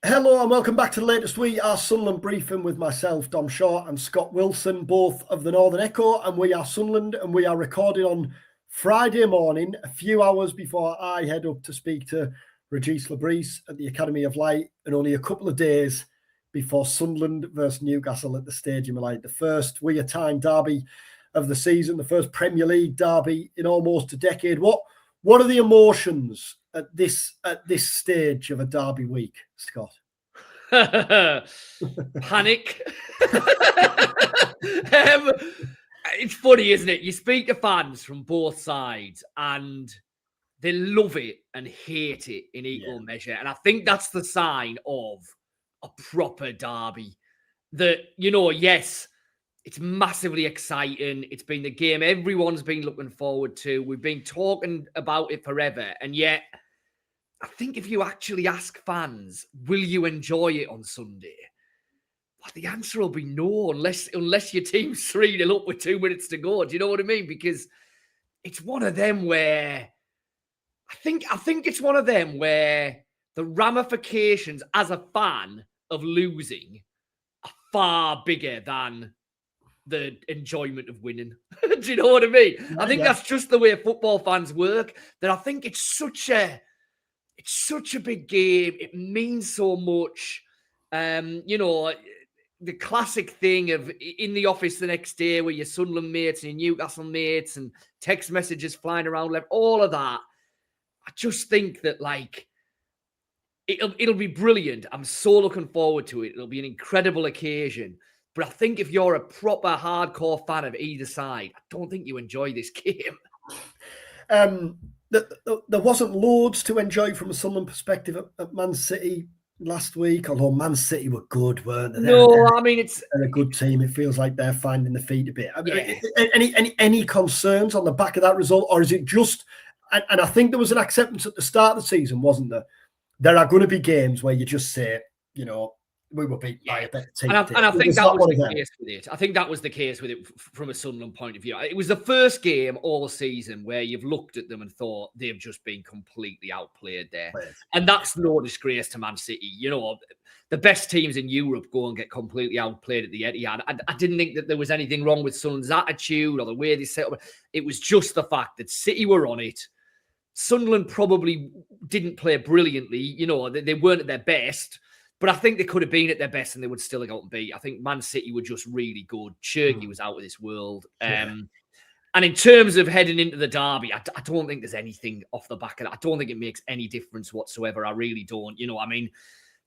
Hello and welcome back to the latest We Are Sunderland briefing with myself, Dom Shaw, and Scott Wilson, both of the Northern Echo, and We Are Sunderland, and we are recording on Friday morning, a few hours before I head up to speak to Regis Le Bris at the Academy of Light, and only a couple of days before Sunderland versus Newcastle at the Stadium of Light, the first Wear-Tyne derby of the season, the first Premier League derby in almost a decade. What are the emotions at this stage of a derby week, Scott? Panic. It's funny, isn't it? You speak to fans from both sides and they love it and hate it in equal measure. And I think that's the sign of a proper derby. That, yes, it's massively exciting. It's been the game everyone's been looking forward to. We've been talking about it forever. And yet, I think if you actually ask fans, will you enjoy it on Sunday? Well, the answer will be no, unless your team's 3-0 up with 2 minutes to go. Do you know what I mean? Because it's one of them where I think it's one of them where the ramifications as a fan of losing are far bigger than the enjoyment of winning. Do you know what I mean? I think that's just the way football fans work. That I think it's such a big game. It means so much. The classic thing of in the office the next day with your Sunderland mates and your Newcastle mates and text messages flying around, all of that. I just think that it'll be brilliant. I'm so looking forward to it. It'll be an incredible occasion. But I think if you're a proper hardcore fan of either side, I don't think you enjoy this game. There wasn't loads to enjoy from a Sunderland perspective at Man City last week, although Man City were good, weren't they? They're a good team. It feels like they're finding the feet a bit. I mean, any concerns on the back of that result, or is it just? And I think there was an acceptance at the start of the season, wasn't there? There are going to be games where you just say, we were beat by a better team. And I think that was the case with it. I think that was the case with it from a Sunderland point of view. It was the first game all season where you've looked at them and thought they've just been completely outplayed there. And that's no disgrace to Man City. The best teams in Europe go and get completely outplayed at the Etihad. I didn't think that there was anything wrong with Sunderland's attitude or the way they set up. It was just the fact that City were on it. Sunderland probably didn't play brilliantly. They weren't at their best. But I think they could have been at their best and they would still have gotten beat. I think Man City were just really good. Cherky was out of this world. And in terms of heading into the derby, I don't think there's anything off the back of that. I don't think it makes any difference whatsoever. I really don't.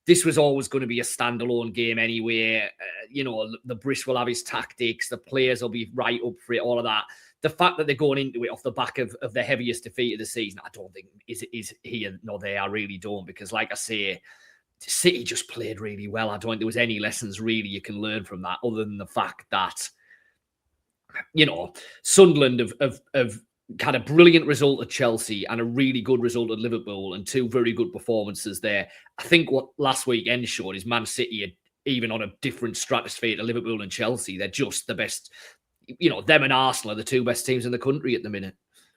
This was always going to be a standalone game anyway. The Bris will have his tactics. The players will be right up for it, all of that. The fact that they're going into it off the back of the heaviest defeat of the season, I don't think is here nor there. I really don't. Because like I say, City just played really well. I don't think there was any lessons really you can learn from that other than the fact that, Sunderland have had a brilliant result at Chelsea and a really good result at Liverpool and 2 very good performances there. I think what last weekend showed is Man City, even on a different stratosphere to Liverpool and Chelsea, they're just the best. Them and Arsenal are the 2 best teams in the country at the minute.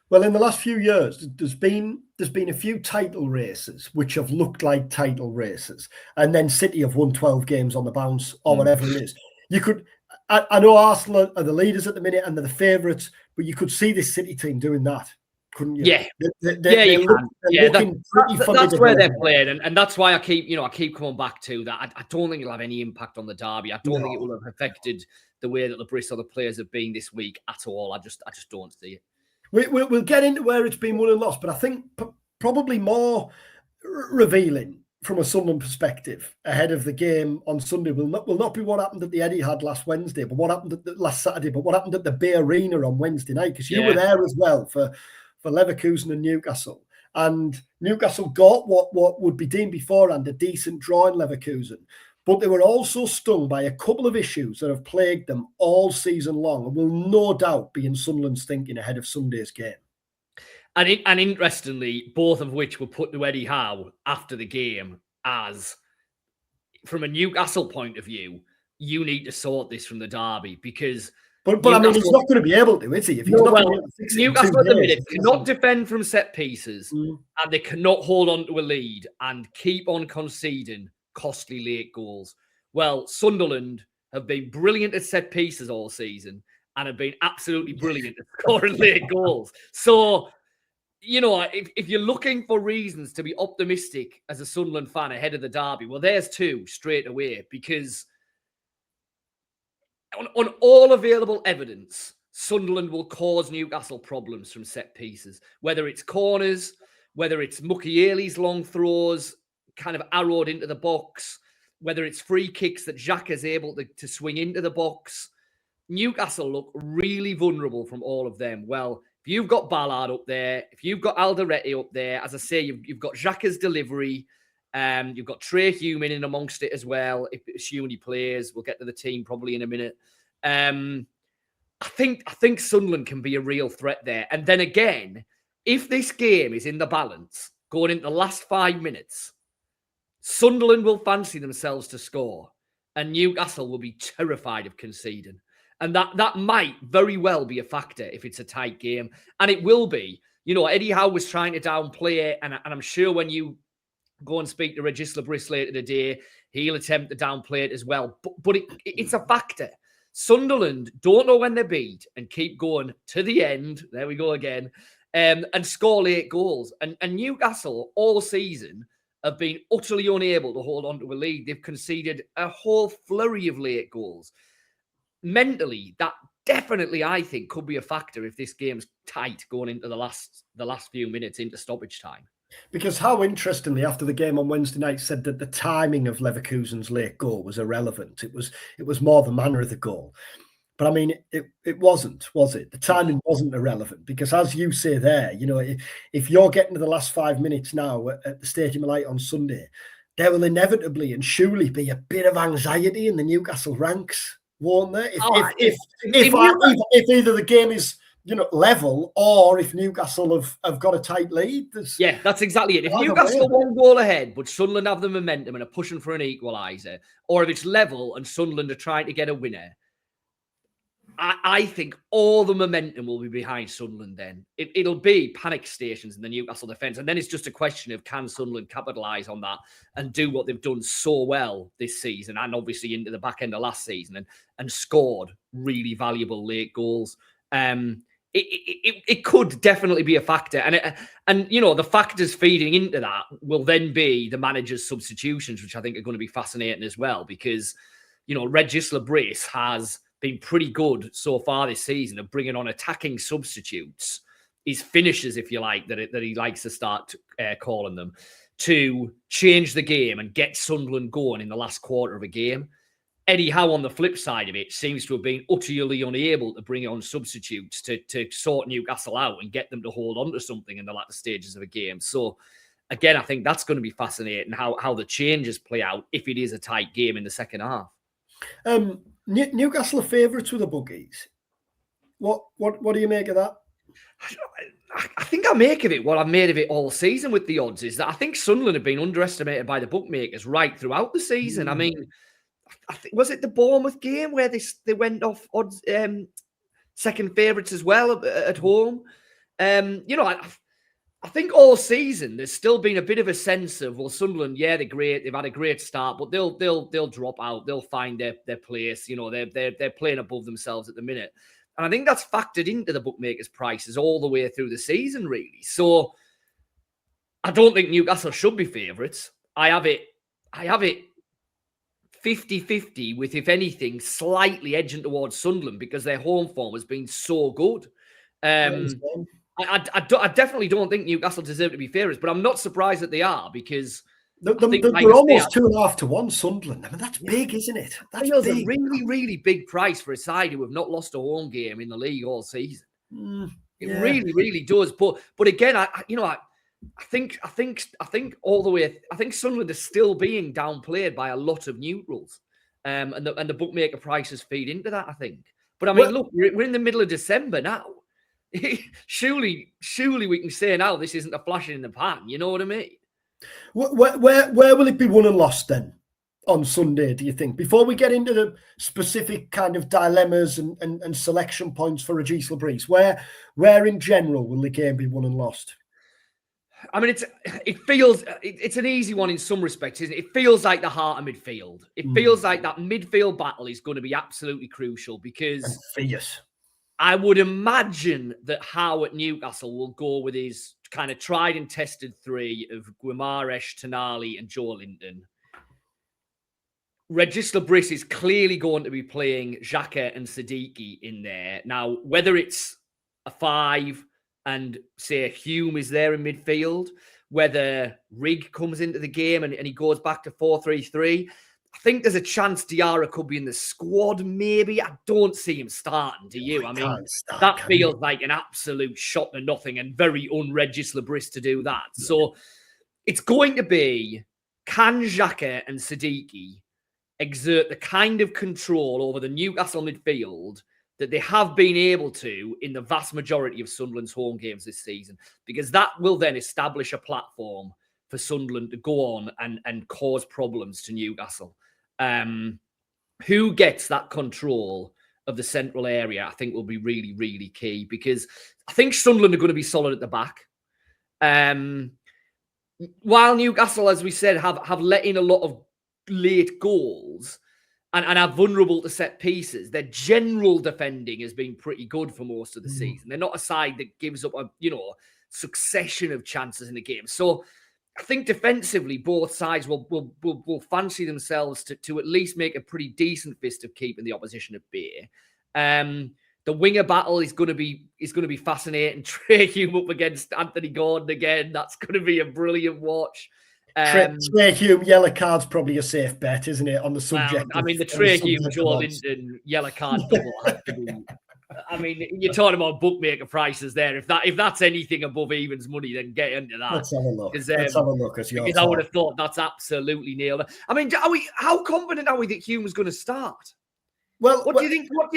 Well, in the last few years, there's been a few title races which have looked like title races, and then City have won 12 games on the bounce or whatever it is. I know Arsenal are the leaders at the minute and they're the favourites, but you could see this City team doing that, couldn't you? Yeah, that's where they're playing, and that's why I keep coming back to that. I don't think it'll have any impact on the derby. I don't think it will have affected the way that the Bris or the players have been this week at all. I just don't see it. We'll get into where it's been won and lost, but I think probably more revealing from a Sunderland perspective ahead of the game on Sunday will not be what happened at the Etihad last Wednesday, but what happened last Saturday, but what happened at the Bay Arena on Wednesday night, because you were there as well for Leverkusen and Newcastle. And Newcastle got what would be deemed beforehand a decent draw in Leverkusen. But they were also stung by a couple of issues that have plagued them all season long and will no doubt be in Sunderland's thinking ahead of Sunday's game. And interestingly, both of which were put to Eddie Howe after the game as, from a Newcastle point of view, you need to sort this from the derby because... But I mean, he's not going to be able to, is he? If he's not going to be able to fix it Newcastle at the minute cannot defend from set pieces and they cannot hold on to a lead and keep on conceding costly late goals. Well, Sunderland have been brilliant at set pieces all season and have been absolutely brilliant at scoring late goals. So, you know, if you're looking for reasons to be optimistic as a Sunderland fan ahead of the derby, well, there's two straight away, because on all available evidence, Sunderland will cause Newcastle problems from set pieces, whether it's corners, whether it's Mukiele's long throws, kind of arrowed into the box, whether it's free kicks that Xhaka is able to swing into the box. Newcastle look really vulnerable from all of them. Well, if you've got Ballard up there, if you've got Alderete up there, as I say, you've got Xhaka's delivery, you've got Trey Human in amongst it as well, assuming he plays. We'll get to the team probably in a minute. I think Sunderland can be a real threat there. And then again, if this game is in the balance going into the last 5 minutes, Sunderland will fancy themselves to score and Newcastle will be terrified of conceding. And that might very well be a factor if it's a tight game. And it will be. You know, Eddie Howe was trying to downplay it. And I'm sure when you go and speak to Regis Le Bris later today, he'll attempt to downplay it as well. But it's a factor. Sunderland don't know when they're beat and keep going to the end. There we go again. And score late goals. And Newcastle all season have been utterly unable to hold on to a lead. They've conceded a whole flurry of late goals. Mentally, that definitely, I think, could be a factor if this game's tight going into the last few minutes into stoppage time. Because how interestingly, after the game on Wednesday night, said that the timing of Leverkusen's late goal was irrelevant. It was more the manner of the goal. But I mean, it wasn't, was it? The timing wasn't irrelevant because, as you say there, you know, if you're getting to the last 5 minutes now at the Stadium of Light on Sunday, there will inevitably and surely be a bit of anxiety in the Newcastle ranks, won't there? If either the game is, you know, level, or if Newcastle have got a tight lead. Yeah, that's exactly it. If Newcastle are 1 goal ahead, but Sunderland have the momentum and are pushing for an equaliser, or if it's level and Sunderland are trying to get a winner, I think all the momentum will be behind Sunderland then. It'll be panic stations in the Newcastle defence. And then it's just a question of, can Sunderland capitalise on that and do what they've done so well this season and obviously into the back end of last season and scored really valuable late goals. It could definitely be a factor. And you know, the factors feeding into that will then be the manager's substitutions, which I think are going to be fascinating as well, because, you know, Regis Le Bris has been pretty good so far this season of bringing on attacking substitutes, his finishers, if you like, that he likes to start calling them, to change the game and get Sunderland going in the last quarter of a game. Eddie Howe, on the flip side of it, seems to have been utterly unable to bring on substitutes to sort Newcastle out and get them to hold on to something in the latter stages of a game. So, again, I think that's going to be fascinating, how the changes play out if it is a tight game in the second half. Newcastle are favourites with the bookies. What do you make of that? I think I make of it what I've made of it all season with the odds is that I think Sunderland have been underestimated by the bookmakers right throughout the season. I mean, I think, was it the Bournemouth game where they went off odds second favourites as well at home? You know, I think all season there's still been a bit of a sense of, well, Sunderland, yeah, they're great, they've had a great start, but they'll drop out, they'll find their place. You know, they're playing above themselves at the minute, and I think that's factored into the bookmakers' prices all the way through the season, really. So I don't think Newcastle should be favourites. I have it 50-50 with, if anything, slightly edging towards Sunderland because their home form has been so good. I definitely don't think Newcastle deserve to be favourites, but I'm not surprised that they are because they're almost 2.5 to 1, Sunderland. I mean, that's big, isn't it? That's a really, really big price for a side who have not lost a home game in the league all season. It really, really does. But again, I think all the way. I think Sunderland is still being downplayed by a lot of neutrals, and the bookmaker prices feed into that, I think. But I mean, look, we're in the middle of December now. surely we can say now this isn't a flash in the pan. You know what I mean? Where will it be won and lost then on Sunday, do you think? Before we get into the specific kind of dilemmas and selection points for Regis Le Bris, where in general will the game be won and lost? I mean, it's an easy one in some respects, isn't it? It feels like the heart of midfield. It feels like that midfield battle is going to be absolutely crucial because fierce. I would imagine that Howe at Newcastle will go with his kind of tried and tested three of Guimaraes, Tonali, and Joe Linton. Regis Le Bris is clearly going to be playing Xhaka and Siddiqui in there. Now, whether it's a 5 and, say, Hume is there in midfield, whether Rig comes into the game and he goes back to 4-3-3, I think there's a chance Diarra could be in the squad, maybe. I don't see him starting, do you? I mean, that feels like an absolute shot to nothing and very un-Regis Le Bris to do that. Yeah. So it's going to be, can Xhaka and Siddiqui exert the kind of control over the Newcastle midfield that they have been able to in the vast majority of Sunderland's home games this season? Because that will then establish a platform for Sunderland to go on and cause problems to Newcastle. Who gets that control of the central area, I think, will be really, really key, because I think Sunderland are going to be solid at the back. While Newcastle, as we said, have let in a lot of late goals and are vulnerable to set pieces, their general defending has been pretty good for most of the season. They're not a side that gives up a succession of chances in a game. So I think defensively, both sides will fancy themselves to at least make a pretty decent fist of keeping the opposition at bay. The winger battle is going to be fascinating. Trey Hume up against Anthony Gordon again. That's going to be a brilliant watch. Trey Hume yellow card's probably a safe bet, isn't it? On the subject. I mean, the Trey Hume, Joe Linton yellow card double has to be. I mean, you're talking about bookmaker prices there. If that's anything above evens money, then get into that. Let's have a look. Let's have a look at your. Because I would have thought that's absolutely nailed. I mean, how confident are we that Hume is going to start? Well, what do you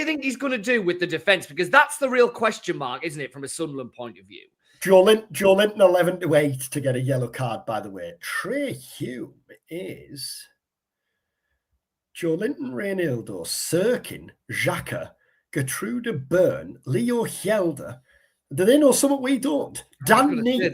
think he's going to do with the defence? Because that's the real question mark, isn't it, from a Sunderland point of view? Joe Linton 11-8 to get a yellow card, by the way. Trey Hume is Joe Linton, Reinildo, Sirkin, Xhaka, Gertrude Byrne, Leo Hjelde. Do they know something we don't? Dan Neil.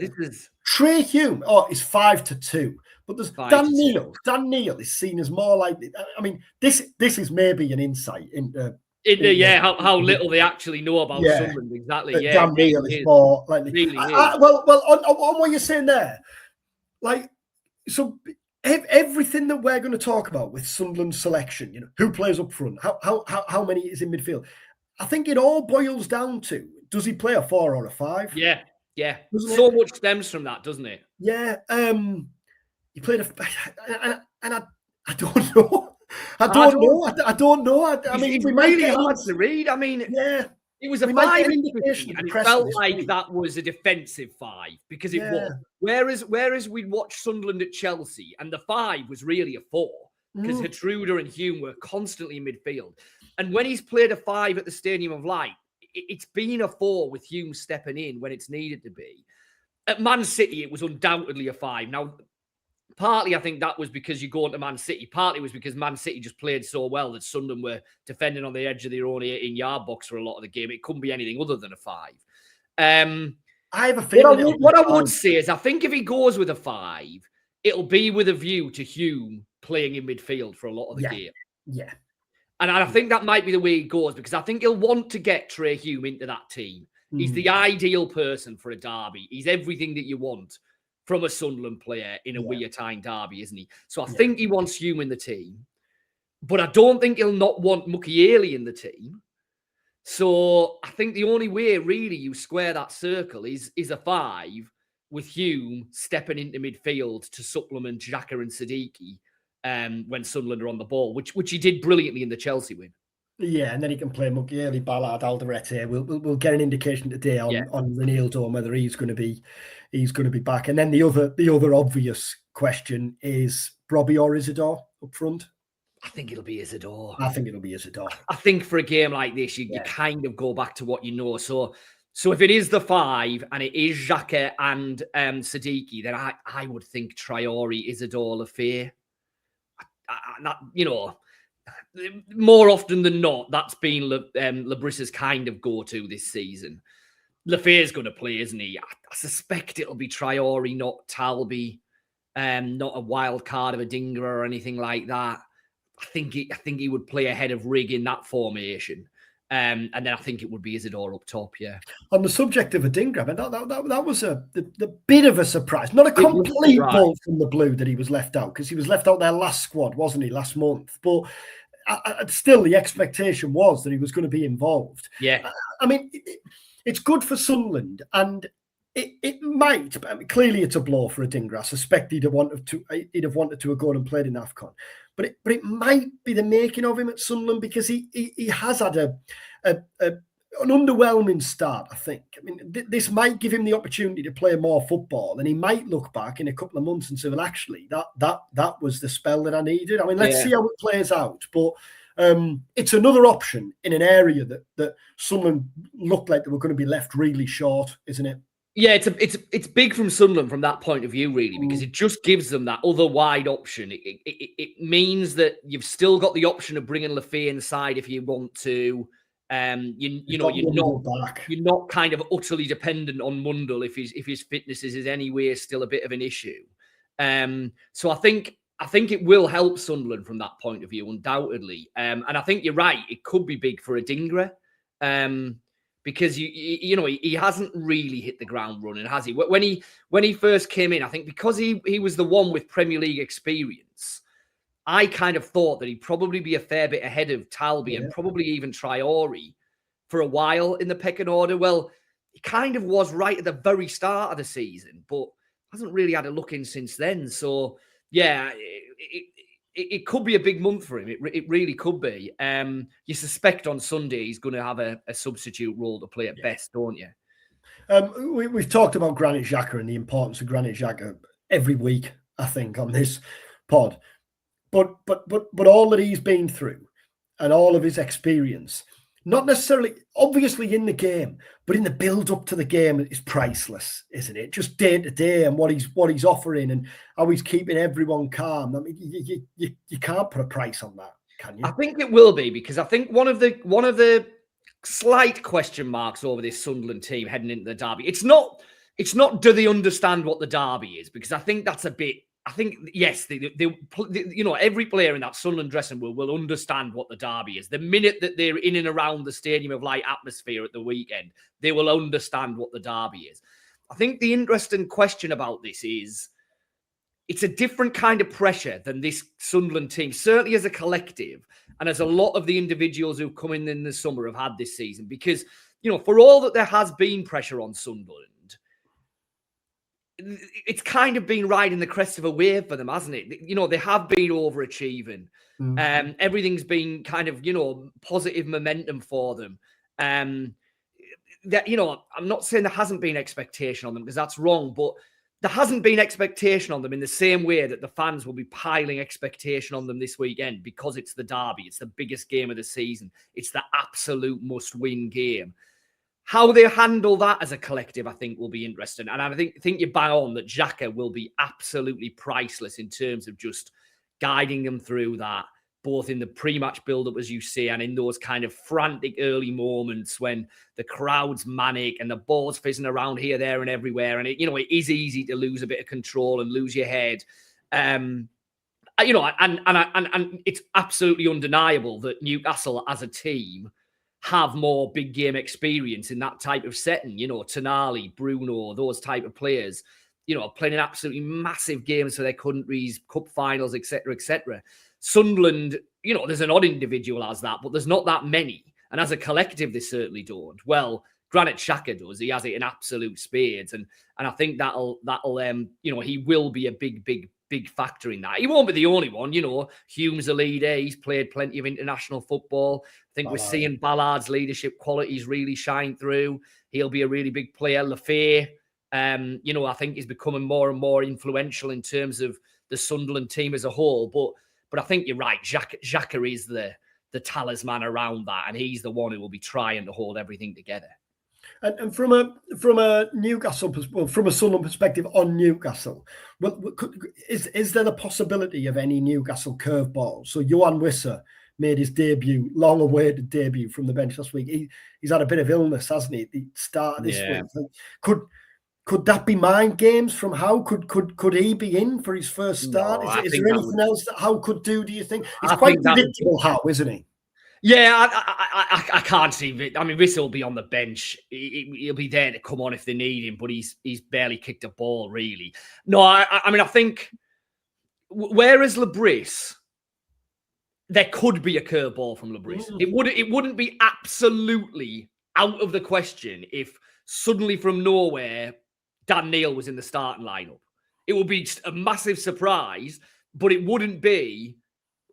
Trey Hume. Oh, it's 5-2. But there's Dan Neil. Dan Neil is seen as more like. I mean, this is maybe an insight into how little they actually know about Sunderland. Exactly. Yeah, Dan Neil is more likely. Really well, on what you're saying there, like, so everything that we're going to talk about with Sunderland's selection, who plays up front, how many is in midfield, I think it all boils down to, does he play a 4 or a 5? Yeah. So much stems from that, doesn't it? Yeah. He played and I don't know. I don't know. I mean, it's really hard to read. I mean, it was a 5 indication, and it felt like that was a defensive 5 because it was. Whereas we'd watch Sunderland at Chelsea, and the 5 was really a 4 because Gertrude and Hume were constantly in midfield. And when he's played a 5 at the Stadium of Light, it's been a 4 with Hume stepping in when it's needed to be. At Man City, it was undoubtedly a 5. Now, partly, I think that was because you go into Man City. Partly was because Man City just played so well that Sunderland were defending on the edge of their own 18-yard box for a lot of the game. It couldn't be anything other than a 5. I have a feeling. What I would say is I think if he goes with a 5, it'll be with a view to Hume playing in midfield for a lot of the game. Yeah. And I think that might be the way he goes, because I think he'll want to get Trey Hume into that team. He's the ideal person for a derby. He's everything that you want from a Sunderland player in a Wear-Tyne derby, isn't he? So I think he wants Hume in the team, but I don't think he'll not want Mukiele in the team. So I think the only way really you square that circle is a 5 with Hume stepping into midfield to supplement Xhaka and Siddiqui when Sunderland are on the ball, which he did brilliantly in the Chelsea win. Yeah, and then he can play Mukiele, Ballard, Alderete. We'll get an indication today on Reinildo whether he's going to be back. And then the other obvious question is Robbie or Isidore up front. I think it'll be Isidore. I think it'll be Isidore. I think for a game like this, you kind of go back to what you know. So if it is the 5 and it is Xhaka and Siddiqui, then I would think Traore, Isidore, Lafay. More often than not, that's been Le Bris's kind of go-to this season. Lafayette's going to play, isn't he? I suspect it'll be Traore, not Talby, not a wild card of a Dinger or anything like that. I think he would play ahead of Rig in that formation. And then I think it would be Isidore up top, yeah. On the subject of a Dinger, I mean, that was the bit of a surprise. Not a complete ball from the blue that he was left out, because he was left out their last squad, wasn't he, last month? But still, the expectation was that he was going to be involved. Yeah. I mean, it's good for Sunderland, and it might. I mean, clearly, it's a blow for a Dinger. I suspect he'd have wanted to have gone and played in AFCON. But it might be the making of him at Sunderland, because he has had an underwhelming start, I think. I mean, this might give him the opportunity to play more football, and he might look back in a couple of months and say, well, actually, that was the spell that I needed. I mean, let's see how it plays out. But it's another option in an area that Sunderland looked like they were going to be left really short, isn't it? Yeah, it's big from Sunderland from that point of view, really, because it just gives them that other wide option. It means that you've still got the option of bringing Lafayette inside if you want to. You're not kind of utterly dependent on Mundell if his fitness is in any way still a bit of an issue. So I think it will help Sunderland from that point of view, undoubtedly. And I think you're right; it could be big for a Dingra. Because he hasn't really hit the ground running, has he? When he first came in, I think because he was the one with Premier League experience, I kind of thought that he'd probably be a fair bit ahead of Talby and probably even Traore for a while in the pecking order. Well, he kind of was right at the very start of the season, but hasn't really had a look in since then. So yeah, it could be a big month for him. It really could be. You suspect on Sunday he's going to have a substitute role to play at best, don't you? We've talked about Granit Xhaka and the importance of Granit Xhaka every week, I think, on this pod. But all that he's been through and all of his experience, not necessarily, obviously in the game, but in the build up to the game is priceless, isn't it? Just day to day and what he's offering and how he's keeping everyone calm. I mean, you can't put a price on that, can you? I think it will be, because I think one of the slight question marks over this Sunderland team heading into the derby. It's not do they understand what the derby is, because I think that's a bit. I think, yes, they every player in that Sunderland dressing room will understand what the derby is. The minute that they're in and around the Stadium of Light atmosphere at the weekend, they will understand what the derby is. I think the interesting question about this is it's a different kind of pressure than this Sunderland team, certainly as a collective, and as a lot of the individuals who've come in the summer have had this season. Because, for all that there has been pressure on Sunderland, it's kind of been riding the crest of a wave for them, hasn't it? They have been overachieving. Everything's been kind of, positive momentum for them. I'm not saying there hasn't been expectation on them, because that's wrong, but there hasn't been expectation on them in the same way that the fans will be piling expectation on them this weekend, because it's the derby. It's the biggest game of the season. It's the absolute must-win game. How they handle that as a collective, I think, will be interesting. And I think you bang on that Xhaka will be absolutely priceless in terms of just guiding them through that, both in the pre-match build-up, as you say, and in those kind of frantic early moments when the crowd's manic and the ball's fizzing around here, there, and everywhere. And it is easy to lose a bit of control and lose your head. And it's absolutely undeniable that Newcastle as a team have more big game experience in that type of setting. Tonali, Bruno, those type of players, playing in absolutely massive games for their countries, cup finals, etc., etc. Sunderland, there's an odd individual as that, but there's not that many. And as a collective, they certainly don't. Well, Granit Xhaka does. He has it in absolute spades. And I think that'll he will be a big factor in that. He won't be the only one. Hume's a leader. He's played plenty of international football. I think we're seeing Ballard's leadership qualities really shine through. He'll be a really big player. Lafayette, I think he's becoming more and more influential in terms of the Sunderland team as a whole. But I think you're right. Xhaka is the talisman around that, and he's the one who will be trying to hold everything together. And from a Newcastle, from a Sunderland perspective on Newcastle, is there the possibility of any Newcastle curveballs? So Johan Wissa made his debut, long-awaited debut from the bench last week. He's had a bit of illness, hasn't he, at the start of this week? Could that be mind games from Howe? Could he be in for his first start? No, is there anything else that Howe could do, do you think? He's I quite think that predictable, Howe, isn't he? Yeah, I can't see it. I mean, Riss will be on the bench. He'll be there to come on if they need him, but he's barely kicked a ball, really. No, I mean, I think whereas Le Bris, there could be a curveball from Le Bris. It wouldn't be absolutely out of the question if suddenly from nowhere Dan Neil was in the starting lineup. It would be a massive surprise, but it wouldn't be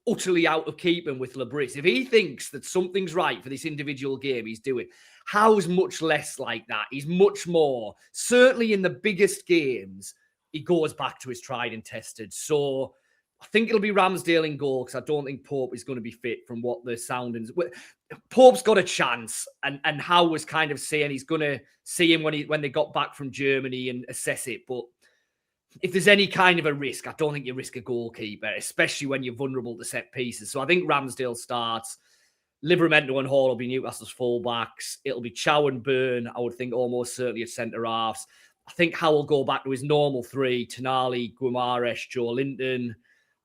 utterly out of keeping with Le Bris. If he thinks that something's right for this individual game he's doing, Howe's much less like that. He's much more, certainly in the biggest games, he goes back to his tried and tested. So I think it'll be Ramsdale in goal because I don't think Pope is going to be fit from what the soundings. Pope's got a chance, and Howe was kind of saying he's going to see him when they got back from Germany and assess it. But if there's any kind of a risk, I don't think you risk a goalkeeper, especially when you're vulnerable to set pieces. So I think Ramsdale starts. Livramento and Hall will be Newcastle's fullbacks. It'll be Chow and Byrne, I would think, almost certainly at centre-halves. I think Howe will go back to his normal three, Tonali, Guimaraes, Joe Linton.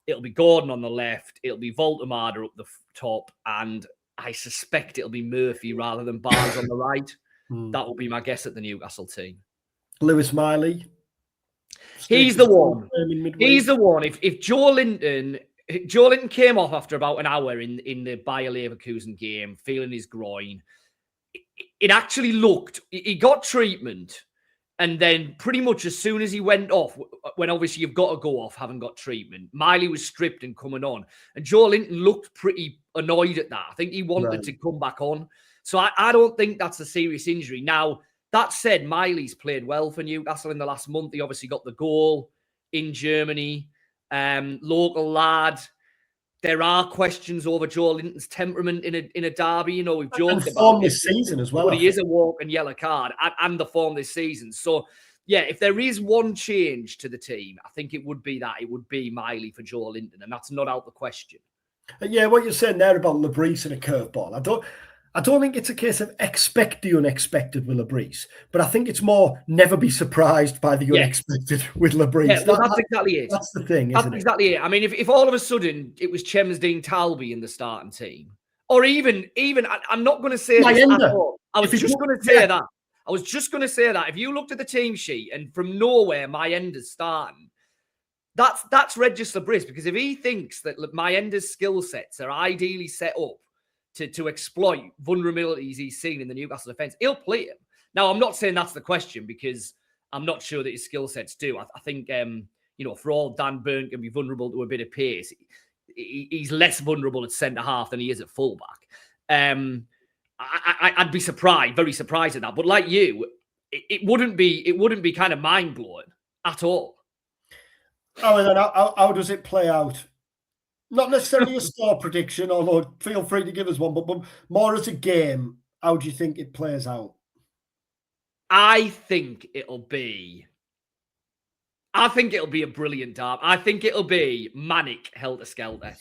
It'll be Gordon on the left. It'll be Voltemada up the top. And I suspect it'll be Murphy rather than Barnes on the right. That will be my guess at the Newcastle team. Lewis Miley. He's the one. He's the one. If Joe Linton came off after about an hour in the Bayer Leverkusen game, feeling his groin. It actually looked, he got treatment. And then pretty much as soon as he went off, when obviously you've got to go off, having got treatment, Miley was stripped and coming on. And Joe Linton looked pretty annoyed at that. I think he wanted to come back on. So I don't think that's a serious injury. Now, that said, Miley's played well for Newcastle in the last month. He obviously got the goal in Germany. Local lad. There are questions over Joe Linton's temperament in a derby. You know, we've joked about this season as well. But he is a walk-and yellow card and the form this season. So, yeah, if there is one change to the team, I think it would be that. It would be Miley for Joe Linton, and that's not out the question. Yeah, what you're saying there about Le Bris and a curveball, I don't think it's a case of expect the unexpected with Le Bris, but I think it's more never be surprised by the unexpected with Le Bris. Yeah, well, that's exactly it. That's the thing, that's isn't exactly it. I mean, if all of a sudden it was Chemsdean Talby in the starting team, or even I'm not going to say this at all. I was just going to say that. I was just going to say that. If you looked at the team sheet and from nowhere Mayenda's starting, that's Regis Le Bris, because if he thinks that Mayenda's skill sets are ideally set up to exploit vulnerabilities he's seen in the Newcastle defence, he'll play him. Now, I'm not saying that's the question, because I'm not sure that his skill sets do. I think, for all Dan Byrne can be vulnerable to a bit of pace, he's less vulnerable at centre-half than he is at full-back. I'd be surprised, very surprised at that. But like you, it wouldn't be kind of mind-blowing at all. Oh, and then how does it play out? Not necessarily a score prediction, although feel free to give us one, but more as a game, how do you think it plays out? I think it'll be a brilliant derby. I think it'll be manic helter-skelter.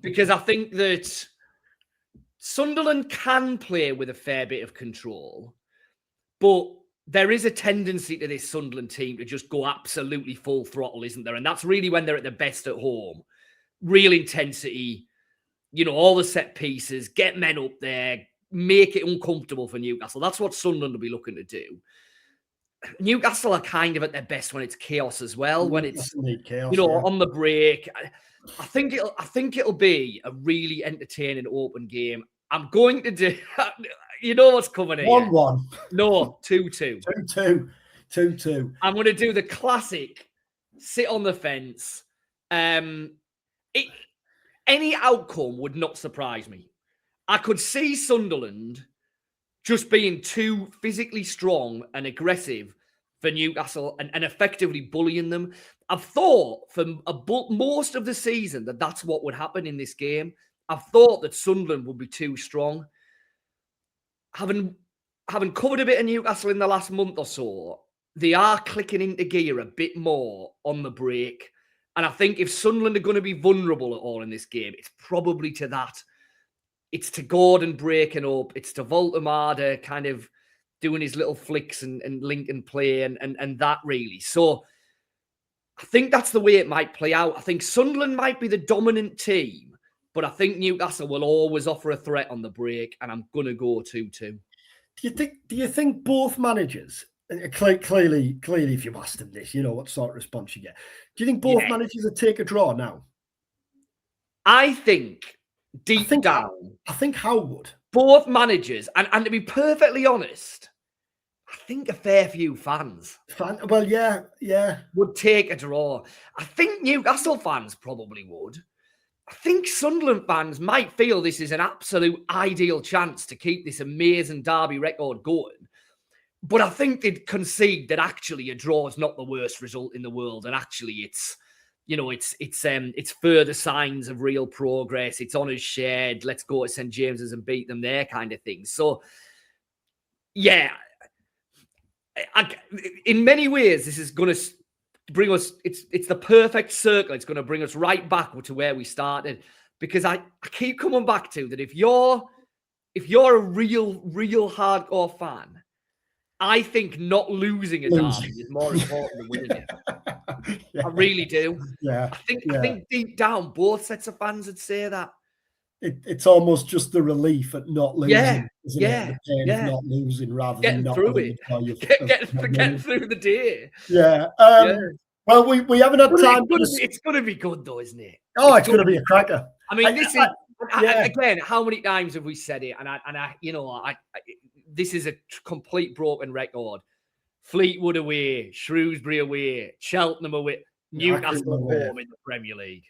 Because I think that Sunderland can play with a fair bit of control, but there is a tendency to this Sunderland team to just go absolutely full throttle, isn't there? And that's really when they're at their best at home. Real intensity, all the set pieces, get men up there, make it uncomfortable for Newcastle. That's what Sunderland will be looking to do. Newcastle are kind of at their best when it's chaos as well, when it's chaos, on the break. I think it'll be a really entertaining open game. I'm going to do, what's coming here. 1-1. No, 2-2. 2-2. I'm going to do the classic sit on the fence. Any outcome would not surprise me. I could see Sunderland just being too physically strong and aggressive for Newcastle and effectively bullying them. I've thought for most of the season that that's what would happen in this game. I've thought that Sunderland would be too strong. Having covered a bit of Newcastle in the last month or so, they are clicking into gear a bit more on the break. And I think if Sunderland are going to be vulnerable at all in this game, it's probably to that. it's to Gordon breaking up. It's to Voltemada kind of doing his little flicks and link and play and that really. So I think that's the way it might play out. I think Sunderland might be the dominant team, but I think Newcastle will always offer a threat on the break, and I'm going to go 2-2. Do you think both managers, clearly, if you asked them this, you know what sort of response you get. Do you think both managers would take a draw now? I think deep down, I think Howe would. Both managers, and to be perfectly honest, I think a fair few fans would take a draw. I think Newcastle fans probably would. I think Sunderland fans might feel this is an absolute ideal chance to keep this amazing derby record going. But I think they'd concede that actually a draw is not the worst result in the world. And actually it's further signs of real progress. It's honours shared. Let's go to St. James's and beat them there kind of thing. So, yeah, in many ways, this is going to bring us, it's the perfect circle. It's going to bring us right back to where we started, because I keep coming back to that. If you're a real hardcore fan, I think not losing a derby is more important than winning it. I really do. Yeah. I think deep down, both sets of fans would say that. It's almost just the relief at not losing. Yeah. Isn't it? The pain of not losing rather getting than through it. Getting through the day. Yeah. Well, we haven't had time. It's going to be good, though, isn't it? Oh, it's going to be a cracker. I mean, again, how many times have we said it? And this is a complete broken record. Fleetwood away, Shrewsbury away, Cheltenham away, Newcastle home in the Premier League.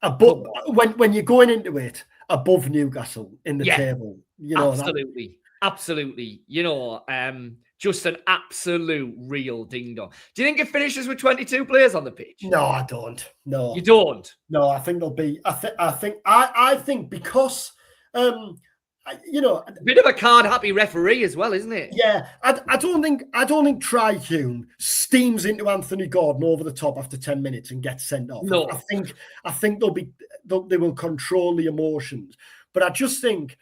But when you're going into it above Newcastle in the table, absolutely. Just an absolute real ding dong. Do you think it finishes with 22 players on the pitch? No, I don't. No, you don't. No, I think there'll be. I think because. A bit of a card-happy referee as well, isn't it? Yeah, I don't think Tri-Hume steams into Anthony Gordon over the top after 10 minutes and gets sent off. No, I think they will control the emotions, but I just think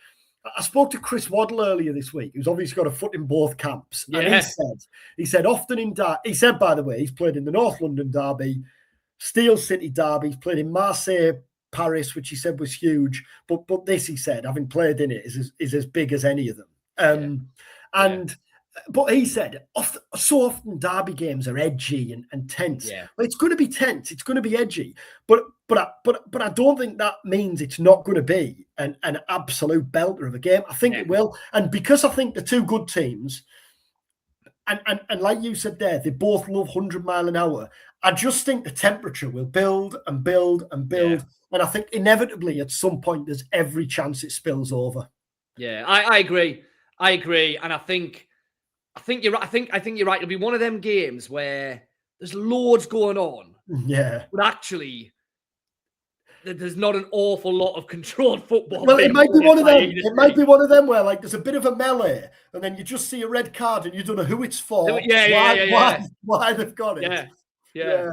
I spoke to Chris Waddle earlier this week, who's obviously got a foot in both camps, and he said often in he said, by the way, he's played in the North London derby, Steel City derby, he's played in Marseille, Paris, which he said was huge, but this, he said, having played in it, is as big as any of them. But he said so often derby games are edgy and tense. Yeah. Well, it's going to be tense, it's going to be edgy, but I don't think that means it's not going to be an absolute belter of a game. I think it will, and because I think the two good teams, and like you said there, they both love 100 mile an hour. I just think the temperature will build and build and build. Yeah. And I think inevitably at some point there's every chance it spills over. Yeah, I agree. And I think you're right. I think you're right. It'll be one of them games where there's loads going on. Yeah. But actually there's not an awful lot of controlled football. Well, it might be one of them. It might be one of them where like there's a bit of a melee and then you just see a red card and you don't know who it's for. Why they've got it. Yeah.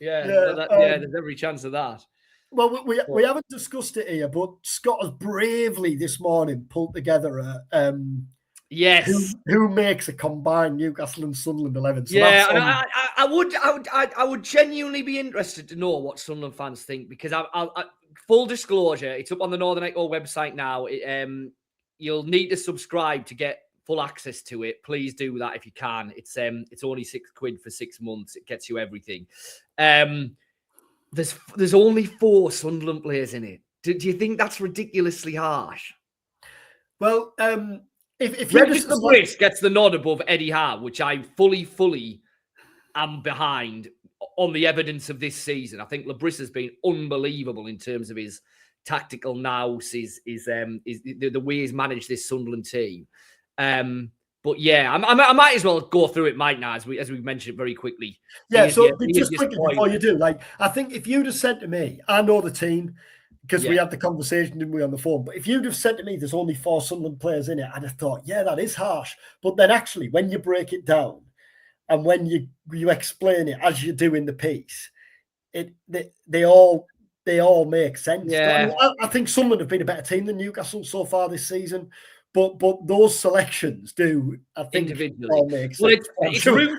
There's every chance of that. Well, we haven't discussed it here, but Scott has bravely this morning pulled together who makes a combined Newcastle and Sunderland 11. So I would genuinely be interested to know what Sunderland fans think, because I full disclosure, it's up on the Northern Echo website now. You'll need to subscribe to get full access to it. Please do that if you can. It's only £6 for 6 months. It gets you everything. There's only 4 Sunderland players in it. Do you think that's ridiculously harsh? Well, if Regis Le Bris gets the nod above Eddie Howe, which I fully am behind on the evidence of this season. I think Le Bris has been unbelievable in terms of his tactical nous, the way he's managed this Sunderland team. But yeah, I might as well go through it, mightn't I, as we mentioned very quickly. Yeah, so just quickly before you do, like, I think if you'd have said to me, I know the team, because we had the conversation, didn't we, on the phone, but if you'd have said to me there's only 4 Sunderland players in it, I'd have thought, yeah, that is harsh. But then actually, when you break it down and when you explain it as you do in the piece, they all they all make sense. Yeah. I think Sunderland have been a better team than Newcastle so far this season. But those selections do, I think, individually all make sense. Well, it's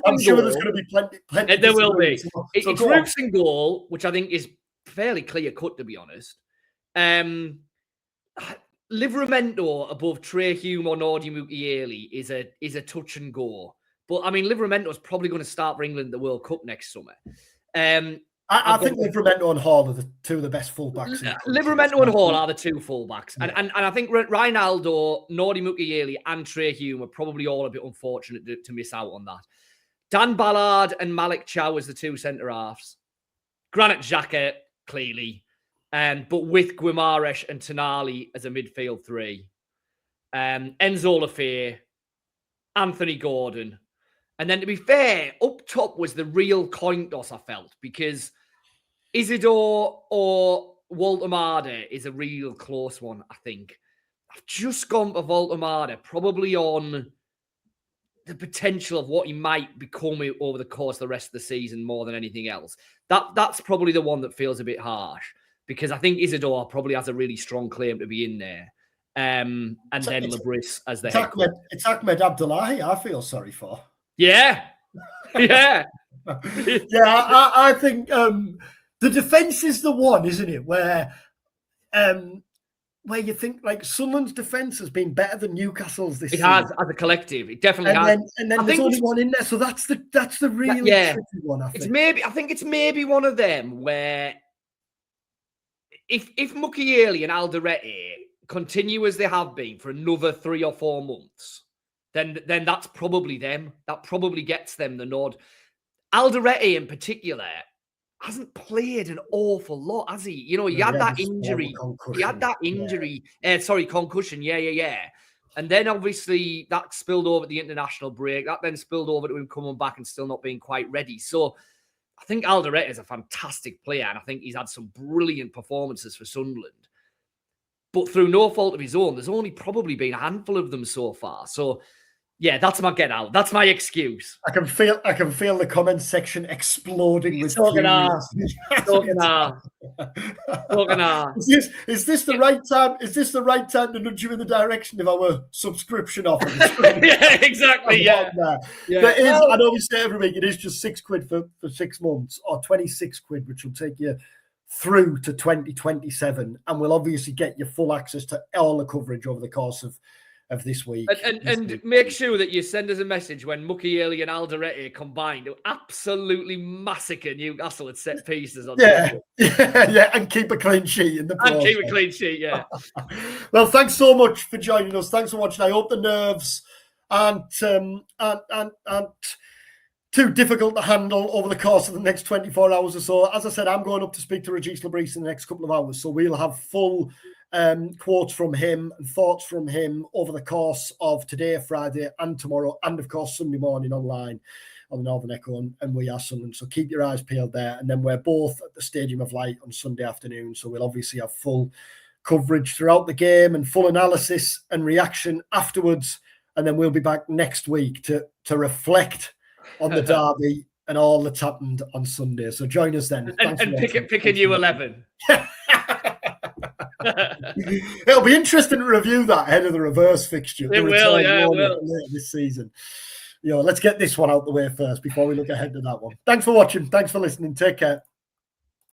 I'm sure there's going to be plenty. There will be. So It's Roots in goal, which I think is fairly clear cut, to be honest. Livramento above Trey Hume or Nordi Mukiele is a touch and go. But I mean, Livramento is probably going to start for England at the World Cup next summer. I think Livramento and Hall are the two of the best fullbacks. Livramento and Hall are the two fullbacks. Yeah. And I think Ronaldo, Nordi Mukiele and Trey Hume are probably all a bit unfortunate to miss out on that. Dan Ballard and Malik Chow as the two centre-halves. Granit Xhaka, clearly. But with Guimaraes and Tonali as a midfield three. Enzo Lafay, Anthony Gordon. And then, to be fair, up top was the real coin toss, I felt, because Isidore or Walter is a real close one, I think. I've just gone for Walter, probably on the potential of what he might become over the course of the rest of the season more than anything else. That's probably the one that feels a bit harsh, because I think Isidore probably has a really strong claim to be in there. And then Le Bris as the head coach. It's Ahmed Abdullahi I feel sorry for. Yeah. Yeah. I think the defence is the one, isn't it? Where you think like Sunderland's defence has been better than Newcastle's this season. It has as a collective. It definitely has. And then there's only one in there, so that's the really tricky one. I think it's maybe one of them where if Mukiele and Alderete continue as they have been for another 3 or 4 months, then that's probably them. That probably gets them the nod. Alderete in particular hasn't played an awful lot, has he? You know, he had that injury. He had that injury. Concussion. Yeah. And then obviously that spilled over at the international break. That then spilled over to him coming back and still not being quite ready. So I think Alderete is a fantastic player, and I think he's had some brilliant performances for Sunderland. But through no fault of his own, there's only probably been a handful of them so far. So, yeah, that's my get out. That's my excuse. I can feel the comment section exploding with talking. Is this the right time? Is this the right time to nudge you in the direction of our subscription offer? Yeah, exactly. Yeah. There is, I know we say every week, it is just £6 for 6 months, or 26 quid, which will take you through to 2027, and we'll obviously get you full access to all the coverage over the course of this week. And make sure that you send us a message when Mukiele and Alderete combined to absolutely massacre Newcastle at set pieces. And keep a clean sheet in the process. And keep a clean sheet, yeah. Well, thanks so much for joining us. Thanks for watching. I hope the nerves aren't too difficult to handle over the course of the next 24 hours or so. As I said, I'm going up to speak to Regis Le Bris in the next couple of hours, so we'll have full quotes from him and thoughts from him over the course of today, Friday, and tomorrow, and of course Sunday morning online on the Northern Echo and We Are Sunderland. So keep your eyes peeled there. And then we're both at the Stadium of Light on Sunday afternoon, so we'll obviously have full coverage throughout the game and full analysis and reaction afterwards. And then we'll be back next week to reflect on the derby and all that's happened on Sunday. So join us then. And pick a new 11. It'll be interesting to review that ahead of the reverse fixture. It will, yeah, it will. Later this season. Let's get this one out the way first before we look ahead to that one. Thanks for watching. Thanks for listening. Take care.